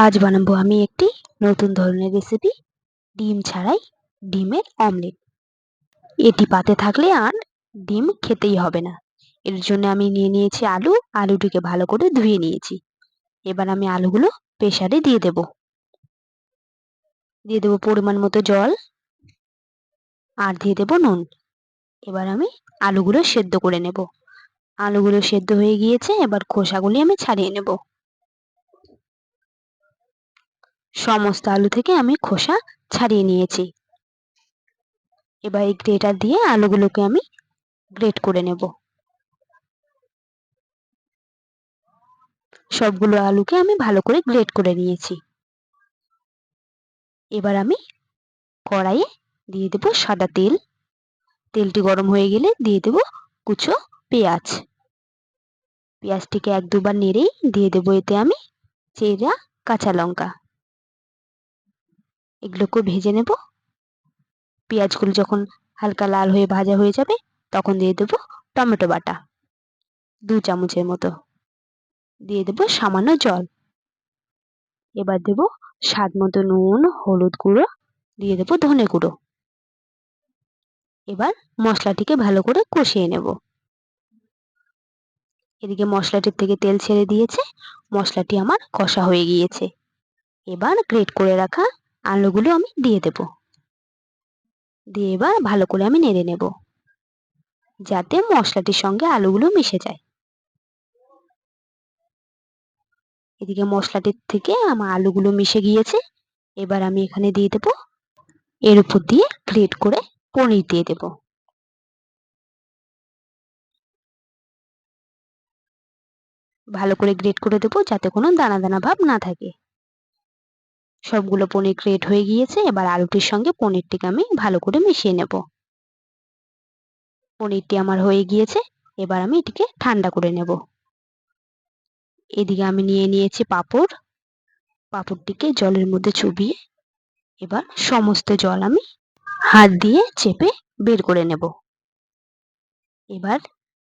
আজ বানাবো আমি একটি নতুন ধরনের রেসিপি, ডিম ছাড়াই ডিমের অমলেট। এটি পাতে থাকলে আর ডিম খেতেই হবে না। এর জন্য আমি নিয়ে নিয়েছি আলু। আলুটিকে ভালো করে ধুয়ে নিয়েছি। এবার আমি আলুগুলো প্রেসারে দিয়ে দেব। পরিমাণ মতো জল আর দিয়ে দেব নুন। এবার আমি আলুগুলো সেদ্ধ করে নেব। আলুগুলো সেদ্ধ হয়ে গিয়েছে, এবার খোসাগুলি আমি ছাড়িয়ে নেব। সমস্ত আলু থেকে আমি খোসা ছাড়িয়ে নিয়েছি। এবার এই গ্রেটার দিয়ে আলুগুলোকে আমি গ্রেট করে নেব। সবগুলো আলুকে আমি ভালো করে গ্রেট করে নিয়েছি। এবার আমি কড়াইয়ে দিয়ে দেব সাদা তেল। তেলটি গরম হয়ে গেলে দিয়ে দেব কুচো পেঁয়াজ। পেঁয়াজটিকে এক দুবার নেড়েই দিয়ে দেব এতে আমি চেরা কাঁচা লঙ্কা। এগুলোকে ভেজে নেব। পেঁয়াজগুলো যখন হালকা লাল হয়ে ভাজা হয়ে যাবে, তখন দিয়ে দেব টমেটো বাটা 2 চামচের মতো। দিয়ে দেব সামান্য জল। এবার দেব স্বাদ মতো নুন, হলুদ গুঁড়ো, দিয়ে দেব ধনে গুঁড়ো। এবার মশলাটিকে ভালো করে কষিয়ে নেব। এদিকে মশলাটির থেকে তেল ছেড়ে দিয়েছে, মশলাটি আমার কষা হয়ে গিয়েছে। এবার গ্রেট করে রাখা আলুগুলো আমি দিয়ে দেব। দিয়ে এবার ভালো করে আমি নেড়ে নেব, যাতে মশলাটির সঙ্গে আলুগুলো মিশে যায়। এদিকে মশলাটির থেকে আমার আলুগুলো মিশে গিয়েছে। এবার আমি এখানে দিয়ে দেব, এর উপর দিয়ে গ্রেট করে পনির দিয়ে দেব। ভালো করে গ্রেট করে দেব, যাতে কোনো দানা দানা ভাব না থাকে। সবগুলো পনির গ্রেট হয়ে গিয়েছে। এবার আলুটির সঙ্গে পনিরটিকে আমি ভালো করে মিশিয়ে নেব। পনিরটি আমার হয়ে গিয়েছে। এবার আমি এটিকে ঠান্ডা করে নেব। এদিকে আমি নিয়ে নিয়েছি পাঁপড়। পাঁপড়টিকে জলের মধ্যে চুবিয়ে এবার সমস্ত জল আমি হাত দিয়ে চেপে বের করে নেব। এবার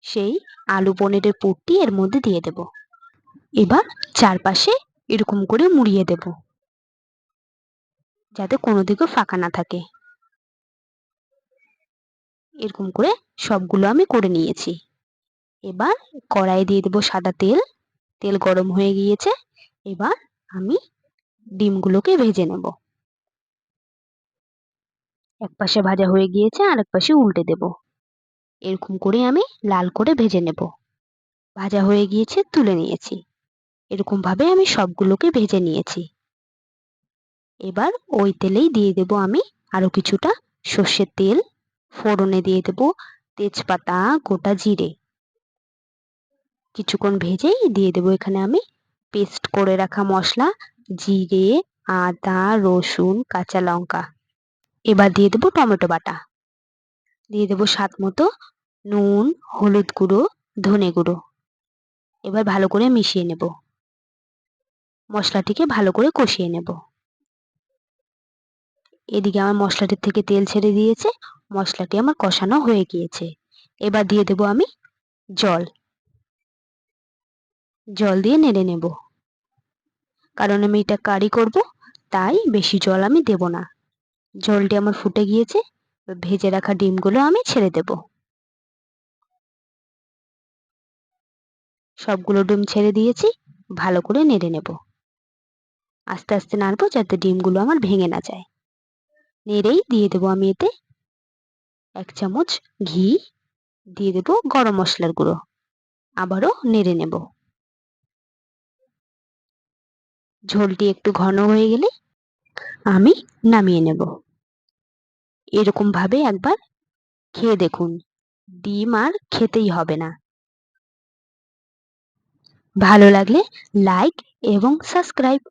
সেই আলু পনিরের পুরটি এর মধ্যে দিয়ে দেব। এবার চারপাশে এরকম করে মুড়িয়ে দেব, যাতে কোনো দিকে ফাঁকা না থাকে। এরকম করে সবগুলো আমি করে নিয়েছি। এবার কড়াইয়ে দিয়ে দেব সাদা তেল। তেল গরম হয়ে গিয়েছে। এবার আমি ডিমগুলোকে ভেজে নেব। এক পাশে ভাজা হয়ে গিয়েছে, আরেক পাশে উল্টে দেব। এরকম করে আমি লাল করে ভেজে নেব। ভাজা হয়ে গিয়েছে, তুলে নিয়েছি। এরকম ভাবে আমি সবগুলোকে ভেজে নিয়েছি। এবার ওই তেলেই দিয়ে দেব আমি আরো কিছুটা সর্ষের তেল। ফোড়নে দিয়ে দেব তেজপাতা, গোটা জিরে। কিছুক্ষণ ভেজেই দিয়ে দেব এখানে আমি পেস্ট করে রাখা মশলা, জিরে, আদা, রসুন, কাঁচা লঙ্কা। এবার দিয়ে দেব টমেটো বাটা। দিয়ে দেব স্বাদ মতো নুন, হলুদ গুঁড়ো, ধনে গুঁড়ো। এবার ভালো করে মিশিয়ে নেব। মশলাটিকে ভালো করে কষিয়ে নেব। এদিকে আমার মশলাটির থেকে তেল ছেড়ে দিয়েছে। মশলাটি আমার কষানো হয়ে গিয়েছে। এবার দিয়ে দেব আমি জল। জল দিয়ে নেড়ে নেব। কারণ আমি এটা কারি করব, তাই বেশি জল আমি দেব না। জলটি আমার ফুটে গিয়েছে। ভেজে রাখা ডিমগুলো আমি ছেড়ে দেব। সবগুলো ডিম ছেড়ে দিয়েছি। ভালো করে নেড়ে নেব। আস্তে আস্তে নাড়বো, যাতে ডিমগুলো আমার ভেঙে না যায়। নেড়েই দিয়ে দেব আমি এতে 1 চামচ ঘি। দিয়ে দেব গরম মশলার গুঁড়ো। আবারও নেড়ে নেব। ঝোলটি একটু ঘন হয়ে গেলে আমি নামিয়ে নেব। এরকম ভাবে একবার খেয়ে দেখুন, ডিম আর খেতেই হবে না। ভালো লাগলে লাইক এবং সাবস্ক্রাইব